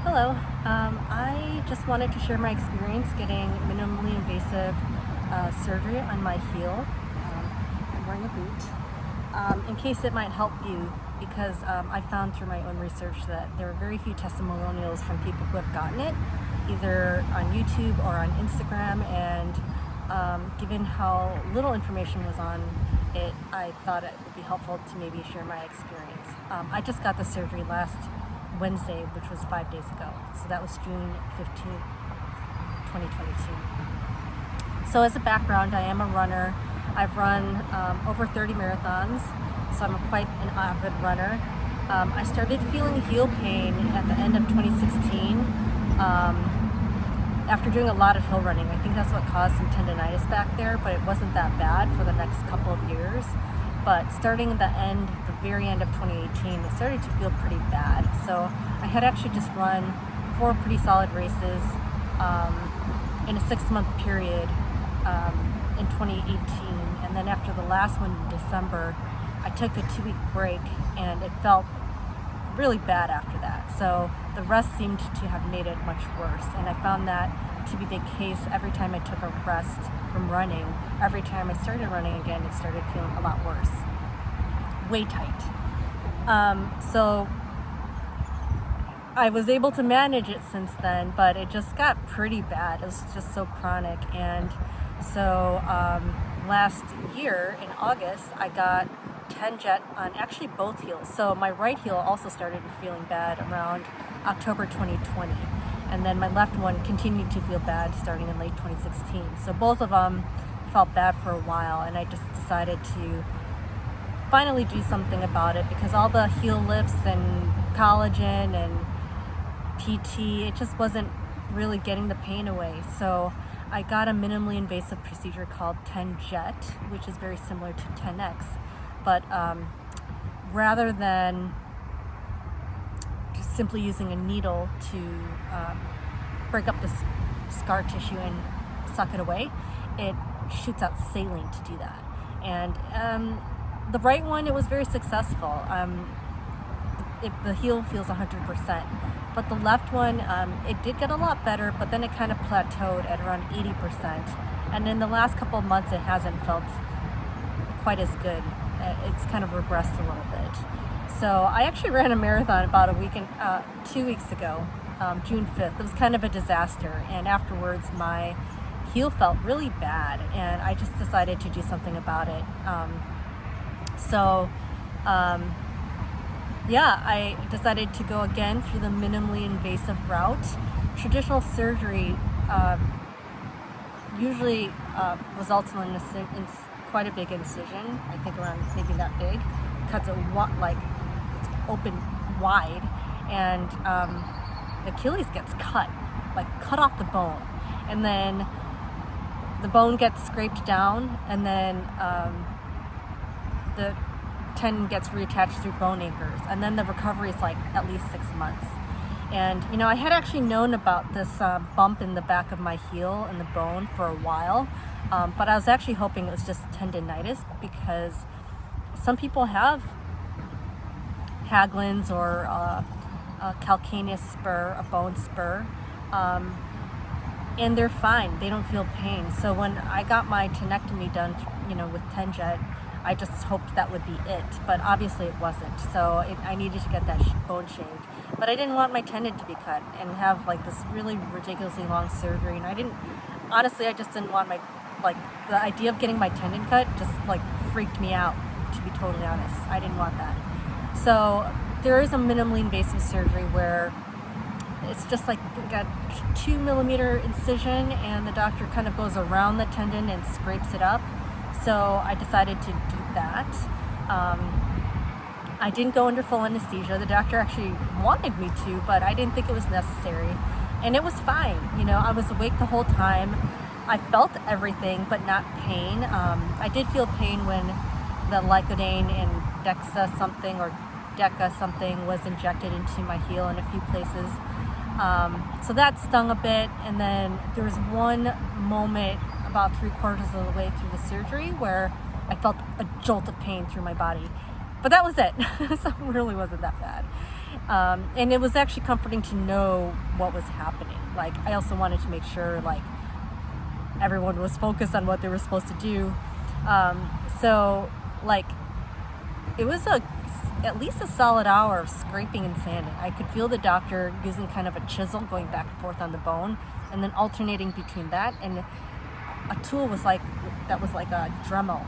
Hello. I just wanted to share my experience getting minimally invasive surgery on my heel. I'm wearing a boot. In case it might help you, because I found through my own research that there are very few testimonials from people who have gotten it, either on YouTube or on Instagram. And given how little information was on it, I thought it would be helpful to maybe share my experience. I just got the surgery last Wednesday, which was 5 days ago. So that was June 15th, 2022. So as a background, I am a runner. I've run over 30 marathons, so I'm quite an avid runner. I started feeling heel pain at the end of 2016 after doing a lot of hill running. I think that's what caused some tendinitis back there, but it wasn't that bad for the next couple of years. But starting at the very end of 2018, it started to feel pretty bad. So I had actually just run 4 pretty solid races in a 6-month period in 2018. And then after the last one in December, I took a 2-week break and it felt really bad after that. So the rest seemed to have made it much worse. And I found that to be the case every time I took a rest from running. Every time I started running again, it started feeling a lot worse. Way tight. So I was able to manage it since then, but it just got pretty bad. It was just so chronic. And so last year in August, I got tendon on actually both heels. So my right heel also started feeling bad around October 2020. And then my left one continued to feel bad starting in late 2016. So both of them felt bad for a while, and I just decided to finally do something about it because all the heel lifts and collagen and PT, it just wasn't really getting the pain away. So I got a minimally invasive procedure called tendon, which is very similar to 10X. But rather than just simply using a needle to break up the scar tissue and suck it away, it shoots out saline to do that. And the right one, it was very successful. The heel feels 100%. But the left one, it did get a lot better, but then it kind of plateaued at around 80%. And in the last couple of months, it hasn't felt quite as good. It's kind of regressed a little bit. So I actually ran a marathon about 2 weeks ago, June 5th. It was kind of a disaster. And afterwards, my heel felt really bad. And I just decided to do something about it. I decided to go again through the minimally invasive route. Traditional surgery usually results in quite a big incision. I think around maybe that big. Cuts it it's open wide, and Achilles gets cut off the bone, and then the bone gets scraped down, and then the tendon gets reattached through bone anchors, and then the recovery is at least 6 months. And I had actually known about this bump in the back of my heel and the bone for a while, but I was actually hoping it was just tendinitis, because some people have Haglund's or a calcaneus spur, a bone spur, and they're fine. They don't feel pain. So when I got my tenectomy done, with tendon, I just hoped that would be it, but obviously it wasn't. So I needed to get that bone shaved. But I didn't want my tendon to be cut and have this really ridiculously long surgery. And I just didn't want the idea of getting my tendon cut just freaked me out, to be totally honest. I didn't want that. So there is a minimally invasive surgery where it's just got 2 millimeter incision, and the doctor kind of goes around the tendon and scrapes it up. So I decided to do that. I didn't go under full anesthesia. The doctor actually wanted me to, but I didn't think it was necessary. And it was fine. I was awake the whole time. I felt everything, but not pain. I did feel pain when the Lycodane and DEXA something was injected into my heel in a few places. So that stung a bit. And then there was one moment about 3/4 of the way through the surgery where I felt a jolt of pain through my body. But that was it. So it really wasn't that bad. And it was actually comforting to know what was happening. Like, I also wanted to make sure like everyone was focused on what they were supposed to do. So like it was at least a solid hour of scraping and sanding. I could feel the doctor using kind of a chisel going back and forth on the bone, and then alternating between that and a tool that was like a Dremel.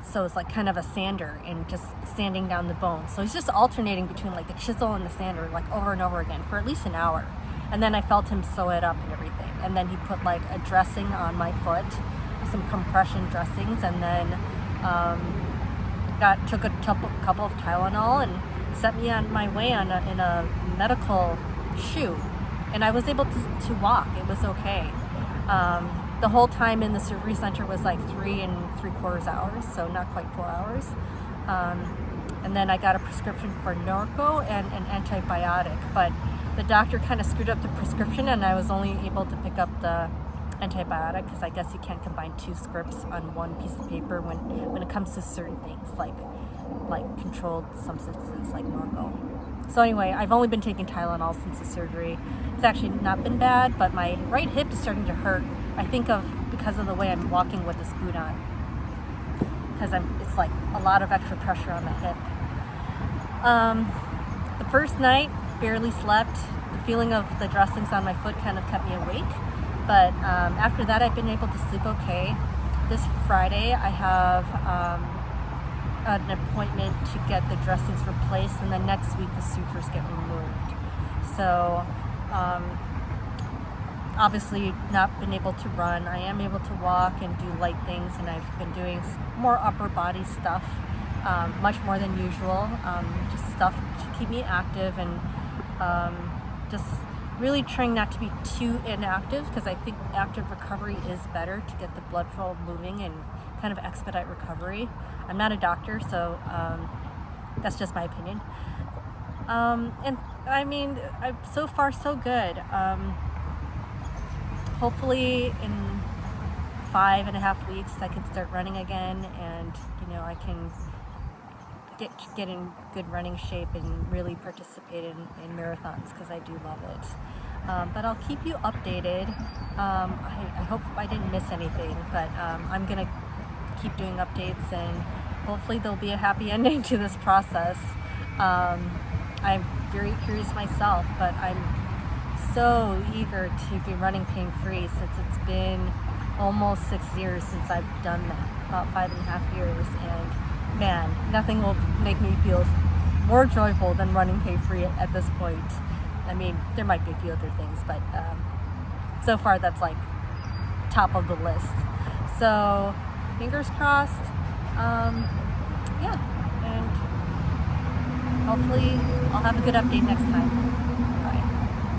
So it's like kind of a sander and just sanding down the bone. So he's just alternating between like the chisel and the sander like over and over again for at least an hour. And then I felt him sew it up and everything. And then he put like a dressing on my foot, some compression dressings, and then took a couple of Tylenol and set me on my way in a medical shoe. And I was able to walk. It was okay. The whole time in the surgery center was like 3 3/4 hours, so not quite 4 hours. And then I got a prescription for Norco and an antibiotic, but the doctor kind of screwed up the prescription, and I was only able to pick up the antibiotic because I guess you can't combine 2 scripts on one piece of paper when it comes to certain things like controlled substances like Norco. So anyway, I've only been taking Tylenol since the surgery. It's actually not been bad, but my right hip is starting to hurt. I think because of the way I'm walking with this boot on, because it's like a lot of extra pressure on the hip. The first night, barely slept. The feeling of the dressings on my foot kind of kept me awake. But after that, I've been able to sleep okay. This Friday, I have an appointment to get the dressings replaced, and then next week the sutures get removed. So obviously not been able to run. I am able to walk and do light things, and I've been doing more upper body stuff, much more than usual, just stuff to keep me active, and just really trying not to be too inactive, because I think active recovery is better to get the blood flow moving and kind of expedite recovery. I'm not a doctor, so that's just my opinion. And I mean, so far so good. Hopefully in 5.5 weeks I can start running again, and I can get in good running shape and really participate in marathons, because I do love it. But I'll keep you updated. I hope I didn't miss anything, but I'm gonna keep doing updates, and hopefully there'll be a happy ending to this process. I'm very curious myself, but I'm so eager to be running pain-free, since it's been almost 6 years since I've done that, about 5.5 years, and man, nothing will make me feel more joyful than running pain-free at this point. I mean, there might be a few other things, but so far that's like top of the list. So fingers crossed. Yeah, and hopefully I'll have a good update next time.